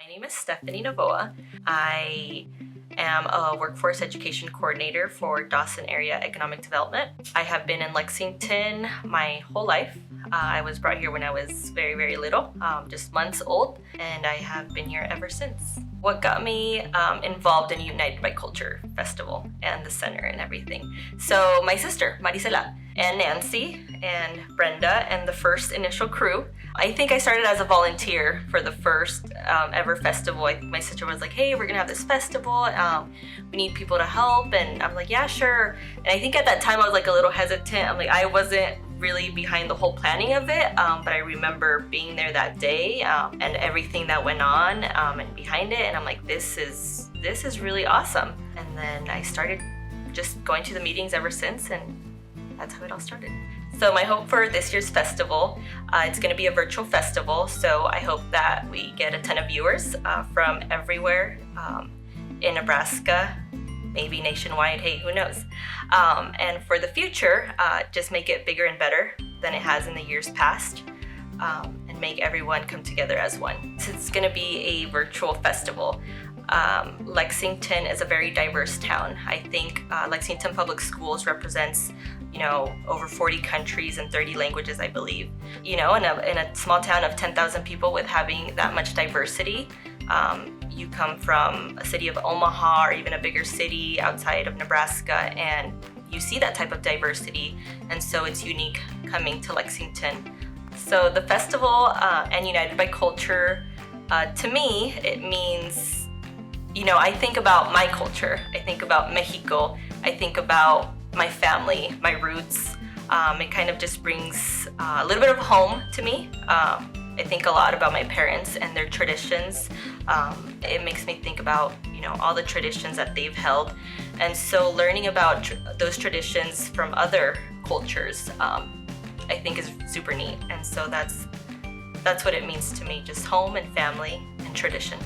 My name is Stephanie Novoa. I am a workforce education coordinator for Dawson Area Economic Development. I have been in Lexington my whole life. I was brought here when I was very, very little, just months old, and I have been here ever since. What got me involved in United by Culture Festival and the center and everything. So my sister, Marisela, and Nancy and Brenda and the first initial crew. I think I started as a volunteer for the first ever festival. My sister was like, hey, we're gonna have this festival. We need people to help. And I'm like, yeah, sure. And I think at that time I was like a little hesitant. I'm like, I wasn't really behind the whole planning of it, but I remember being there that day and everything that went on and behind it. And I'm like, this is really awesome. And then I started just going to the meetings ever since, and that's how it all started. So my hope for this year's festival, it's going to be a virtual festival, so I hope that we get a ton of viewers from everywhere in Nebraska, maybe nationwide, hey, who knows. And for the future, just make it bigger and better than it has in the years past, and make everyone come together as one. So it's going to be a virtual festival. Lexington is a very diverse town. I think Lexington Public Schools represents, over 40 countries and 30 languages, I believe. In a small town of 10,000 people with having that much diversity, you come from a city of Omaha or even a bigger city outside of Nebraska, and you see that type of diversity, and so it's unique coming to Lexington. So the festival and United by Culture, to me, it means, I think about my culture. I think about Mexico. I think about my family, my roots. It kind of just brings a little bit of home to me. I think a lot about my parents and their traditions. It makes me think about, all the traditions that they've held. And so learning about those traditions from other cultures, I think is super neat. And so that's what it means to me, just home and family and tradition.